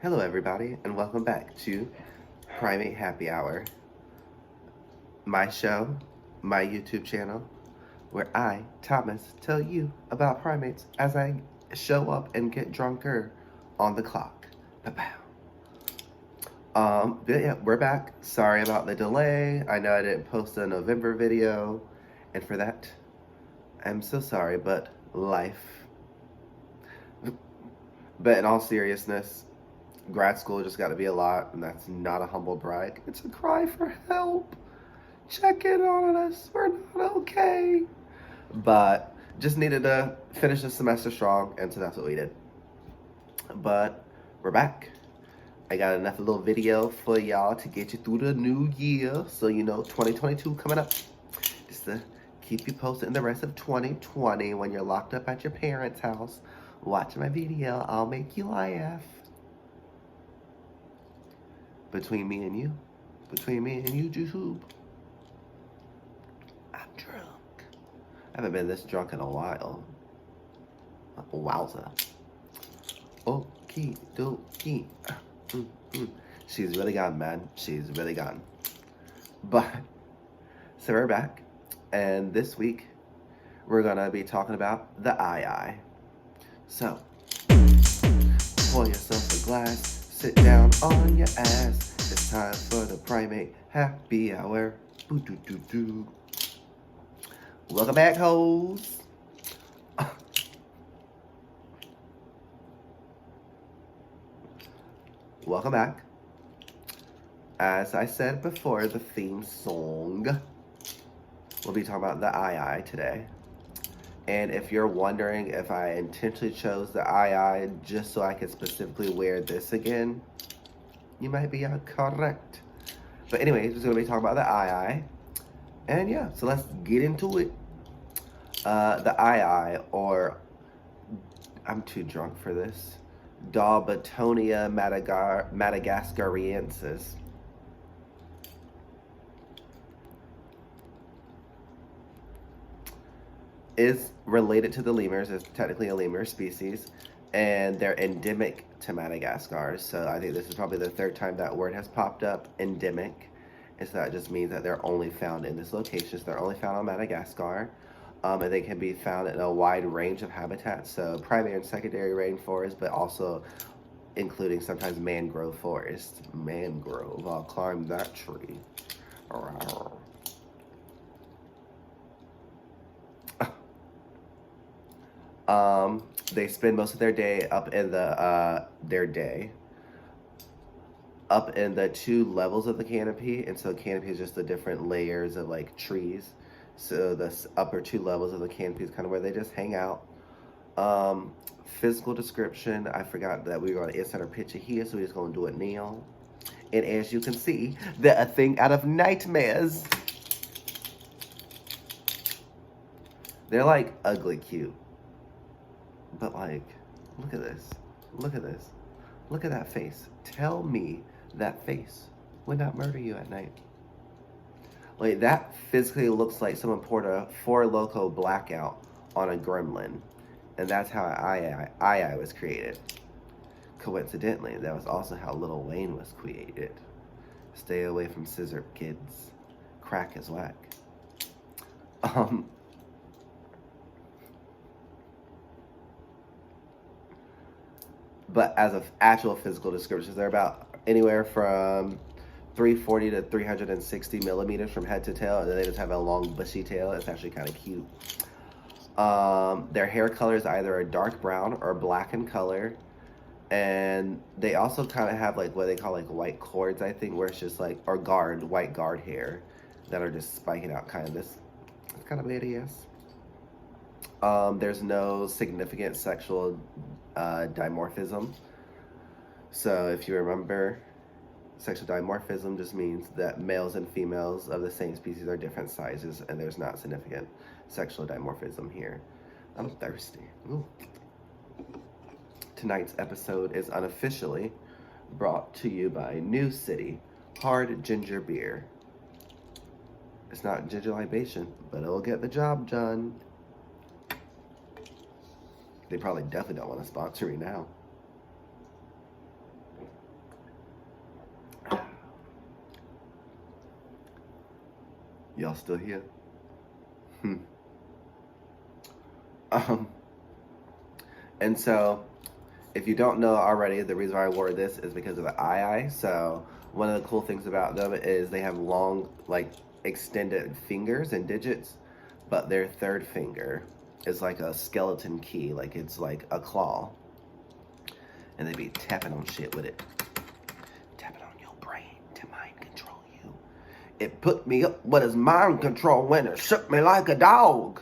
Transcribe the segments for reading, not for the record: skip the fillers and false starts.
Hello, everybody, and welcome back to Primate Happy Hour, my show, my YouTube channel, where I, Thomas, tell you about primates as I show up and get drunker on the clock. Pow. But yeah, we're back. Sorry about the delay. I know I didn't post a November video, and for that, I'm so sorry, but life. But in all seriousness, grad school just got to be a lot, and that's not a humble brag. It's a cry for help. Check in on us. We're not okay. But just needed to finish the semester strong, and so that's what we did. But we're back. I got enough little video for y'all to get you through the new year. So, 2022 coming up. Just to keep you posted in the rest of 2020 when you're locked up at your parents' house. Watch my video. I'll make you laugh. Between me and you, YouTube. I'm drunk. I haven't been this drunk in a while. Wowza. Okie dokie. She's really gone, man. She's really gone. But, so we're back. And this week, we're going to be talking about the eye. So, pour yourself a glass. Sit down on your ass. It's time for the Primate Happy Hour. Boo-doo-doo-doo. Welcome back, hoes. Welcome back. As I said before, the theme song. We'll be talking about the eye today. And if you're wondering if I intentionally chose the eye just so I could specifically wear this again, you might be correct. But anyways, we're going to be talking about the eye. And yeah, so let's get into it. The eye, or I'm too drunk for this, Daubentonia madagascariensis. Is related to the lemurs. It's technically a lemur species, and they're endemic to Madagascar. So I think this is probably the third time that word has popped up, endemic. And so that just means that they're only found in this location. So they're only found on Madagascar. And they can be found in a wide range of habitats. So primary and secondary rainforest, but also including sometimes mangrove forests. Mangrove, I'll climb that tree. They spend most of their day up in the two levels of the canopy, and so the canopy is just the different layers of like trees. So the upper two levels of the canopy is kind of where they just hang out. Physical description, I forgot that we were going to insert our picture here, so we're just going to do it now. And as you can see, they're a thing out of nightmares. They're like ugly cute. But like, look at this. Look at this. Look at that face. Tell me that face would not murder you at night. Like, that physically looks like someone poured a Four Loko blackout on a gremlin. And that's how I was created. Coincidentally, that was also how Lil Wayne was created. Stay away from scissor kids. Crack is whack. But as of actual physical descriptions, they're about anywhere from 340 to 360 millimeters from head to tail, and then they just have a long bushy tail. It's actually kind of cute. Their hair color is either a dark brown or black in color, and they also kind of have like what they call like white cords, I think, where it's just like, or white guard hair that are just spiking out kind of this. It's kind of hideous. There's no significant sexual dimorphism. So if you remember, sexual dimorphism just means that males and females of the same species are different sizes, and there's not significant sexual dimorphism here. I'm thirsty. Ooh. Tonight's episode is unofficially brought to you by New City Hard Ginger Beer. It's not ginger libation, but it'll get the job done. They probably definitely don't want to sponsor me now. Y'all still here? Um, and so, if you don't know already, the reason why I wore this is because of the eye. So, one of the cool things about them is they have long, like, extended fingers and digits, but their third finger is like a skeleton key, like it's like a claw. And they be tapping on shit with it. Tapping on your brain to mind control you. It put me up with his mind control when it shook me like a dog.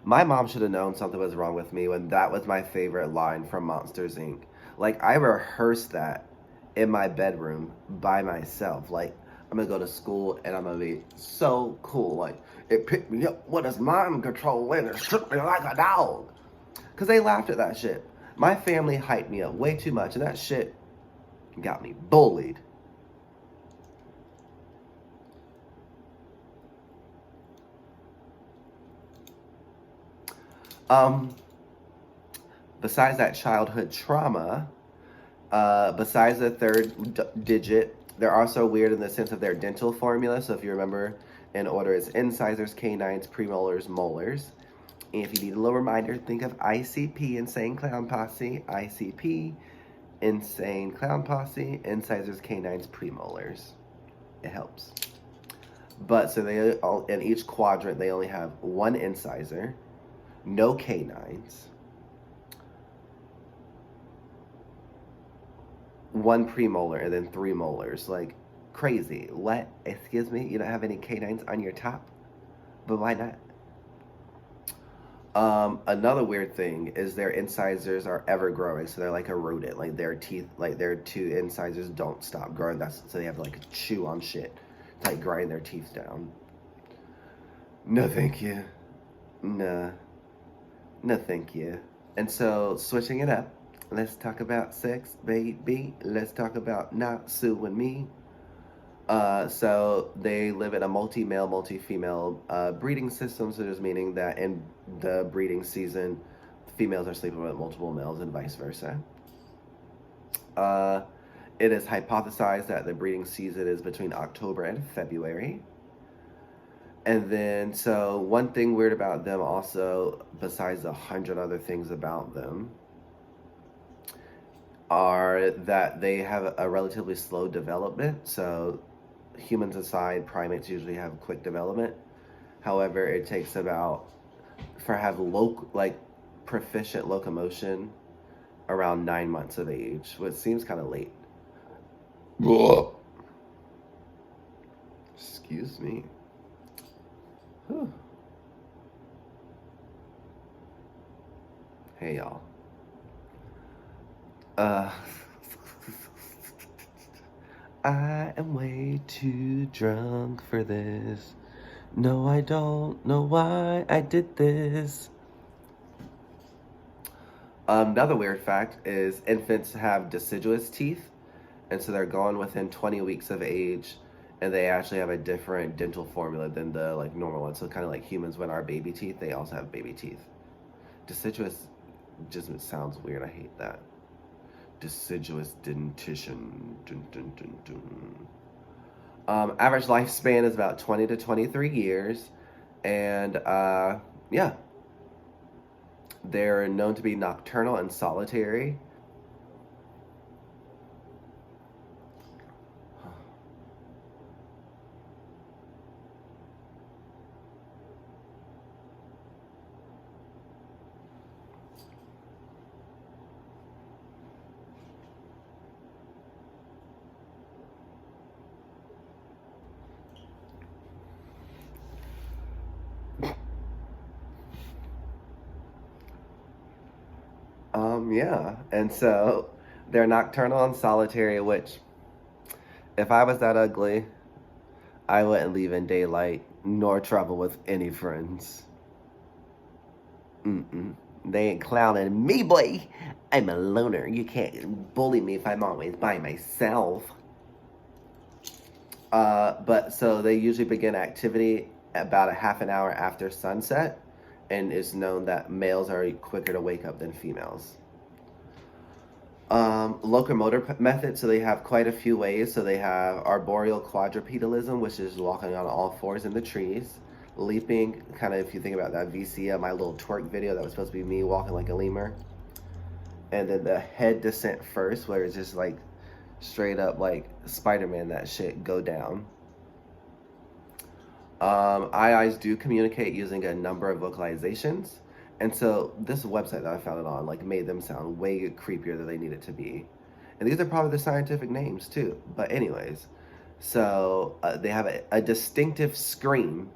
My mom should have known something was wrong with me when that was my favorite line from Monsters, Inc. Like, I rehearsed that in my bedroom by myself. Like, I'm gonna go to school and I'm gonna be so cool. Like, it picked me up with his mind control and it shook me like a dog. Because they laughed at that shit. My family hyped me up way too much, and that shit got me bullied. Besides that childhood trauma, besides the third digit, they're also weird in the sense of their dental formula. So if you remember, in order, it's incisors, canines, premolars, molars. And if you need a little reminder, think of ICP, Insane Clown Posse, ICP, Insane Clown Posse, incisors, canines, premolars. It helps. But so they all, in each quadrant, they only have one incisor, no canines, one premolar, and then three molars. Like, crazy. What? Excuse me? You don't have any canines on your top? But why not? Another weird thing is their incisors are ever growing, so they're like a rodent. Like their teeth, like their two incisors don't stop growing. So they have to like chew on shit, to like grind their teeth down. No, thank you. No, no, thank you. And so switching it up, let's talk about sex, baby. Let's talk about not suing me. So they live in a multi-male, multi-female breeding system, so just meaning that in the breeding season, females are sleeping with multiple males and vice versa. It is hypothesized that the breeding season is between October and February. And then, so one thing weird about them also, besides 100 other things about them, are that they have a relatively slow development. So humans aside, primates usually have quick development. However, it takes about, for have proficient locomotion, around 9 months of age, which seems kind of late. Excuse me. Whew. Hey y'all. I am way too drunk for this. No, I don't know why I did this. Another weird fact is infants have deciduous teeth, and so they're gone within 20 weeks of age, and they actually have a different dental formula than the like normal one. So kind of like humans, when our baby teeth, they also have baby teeth. Deciduous just sounds weird. I hate that. Deciduous dentition. Dun, dun, dun, dun. Average lifespan is about 20 to 23 years. And yeah, they're known to be nocturnal and solitary. Yeah, and so they're nocturnal and solitary, which, if I was that ugly, I wouldn't leave in daylight nor travel with any friends. They ain't clowning me, boy. I'm a loner. You can't bully me if I'm always by myself. But so they usually begin activity about a half an hour after sunset, and it's known that males are quicker to wake up than females. Locomotor method, so they have quite a few ways. So they have arboreal quadrupedalism, which is walking on all fours in the trees. Leaping, kind of if you think about that VCA, my little twerk video, that was supposed to be me walking like a lemur. And then the head descent first, where it's just like straight up like Spider-Man, that shit go down. Eyes do communicate using a number of vocalizations. And so this website that I found it on like made them sound way creepier than they needed to be. And these are probably the scientific names too. But anyways, so they have a distinctive scream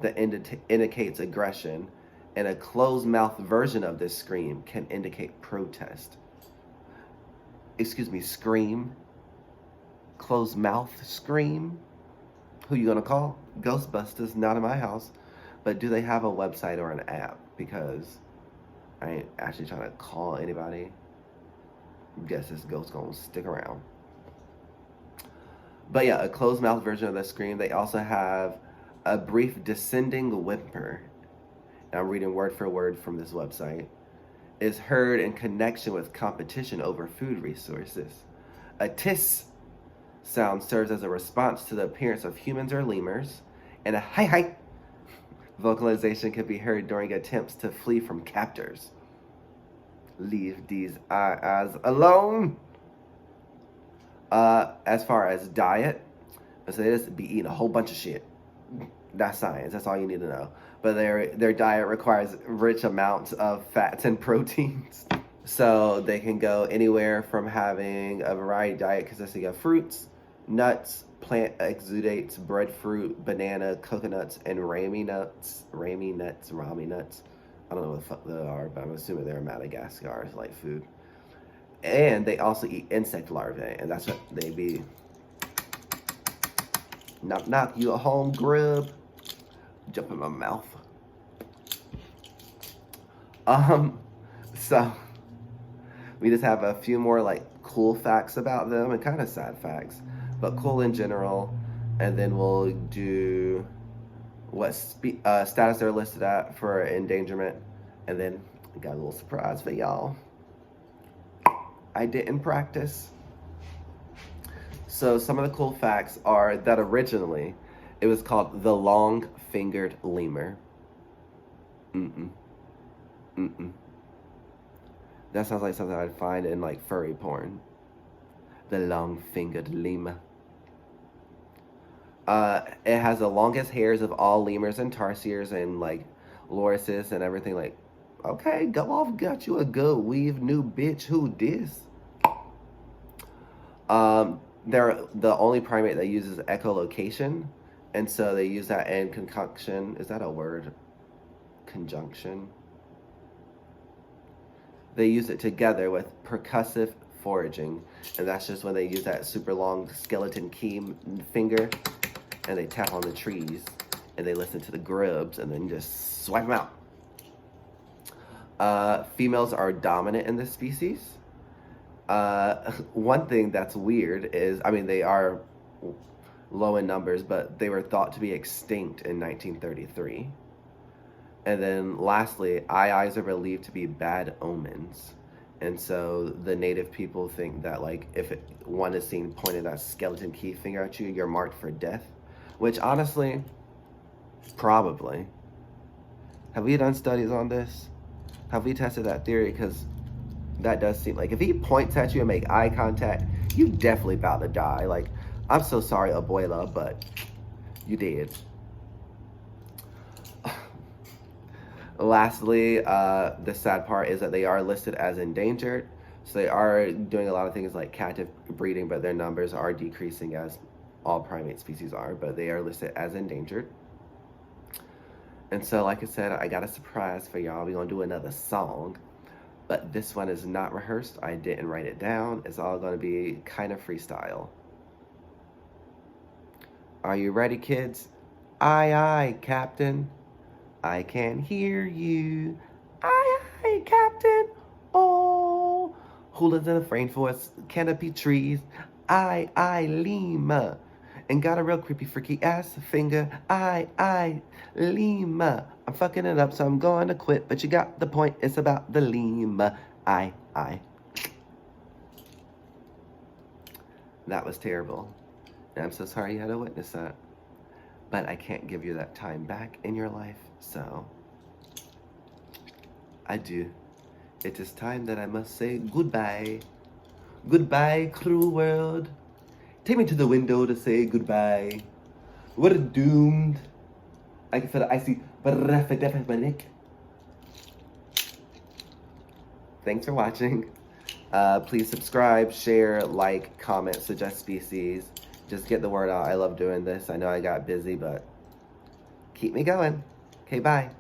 that indicates aggression, and a closed mouth version of this scream can indicate protest. Excuse me, scream. Closed mouth scream. Who you gonna call? Ghostbusters, not in my house. But do they have a website or an app? Because I ain't actually trying to call anybody. Guess this ghost gonna stick around. But yeah, a closed mouth version of the scream. They also have a brief descending whimper. And I'm reading word for word from this website. Is heard in connection with competition over food resources. A tiss sound serves as a response to the appearance of humans or lemurs, and a hi vocalization can be heard during attempts to flee from captors. Leave these eyes alone. As far as diet, so they just be eating a whole bunch of shit. That's science. That's all you need to know. But their diet requires rich amounts of fats and proteins. So they can go anywhere from having a variety diet consisting of fruits, nuts, plant exudates, breadfruit, banana, coconuts, and rami nuts. Rami nuts. I don't know what the fuck they are, but I'm assuming they're Madagascar like food. And they also eat insect larvae, and that's what they be. Knock knock, you a home grub? Jump in my mouth. So we just have a few more like cool facts about them and kind of sad facts, but cool in general. And then we'll do what status they're listed at for endangerment, and then I got a little surprise for y'all. I didn't practice. So some of the cool facts are that originally it was called the long-fingered lemur. That sounds like something I'd find in like furry porn. The long-fingered lemur. It has the longest hairs of all lemurs and tarsiers and like lorises and everything. Like, okay, go off, got you a good weave, new bitch. Who dis? They're the only primate that uses echolocation, and so they use that in conjunction. Is that a word? Conjunction. They use it together with percussive foraging, and that's just when they use that super long skeleton key finger, and they tap on the trees, and they listen to the grubs, and then just swipe them out. Females are dominant in this species. One thing that's weird is, I mean, they are low in numbers, but they were thought to be extinct in 1933. And then lastly, eyes are believed to be bad omens. And so the native people think that like if one is seen pointing that skeleton key finger at you, you're marked for death. Which honestly, probably. Have we done studies on this? Have we tested that theory? Because that does seem like if he points at you and make eye contact, you definitely about to die. Like, I'm so sorry, abuela, but you did. Lastly, the sad part is that they are listed as endangered. So they are doing a lot of things like captive breeding, but their numbers are decreasing as all primate species are, but they are listed as endangered. And so, like I said, I got a surprise for y'all. We're gonna do another song. But this one is not rehearsed. I didn't write it down. It's all going to be kind of freestyle. Are you ready, kids? Aye, aye, Captain. I can hear you. Aye, aye, Captain. Oh, who lives in a rainforest, canopy trees? Aye, aye, Lima. And got a real creepy, freaky ass finger. Aye, Lima. I'm fucking it up, so I'm going to quit. But you got the point. It's about the Lima. Aye. That was terrible. And I'm so sorry you had to witness that. But I can't give you that time back in your life, so I do. It is time that I must say goodbye. Goodbye, cruel world. Take me to the window to say goodbye. We're doomed. I can feel the icy breath of death in my neck. Thanks for watching. Please subscribe, share, like, comment, suggest species. Just get the word out. I love doing this. I know I got busy, but keep me going. Okay, bye.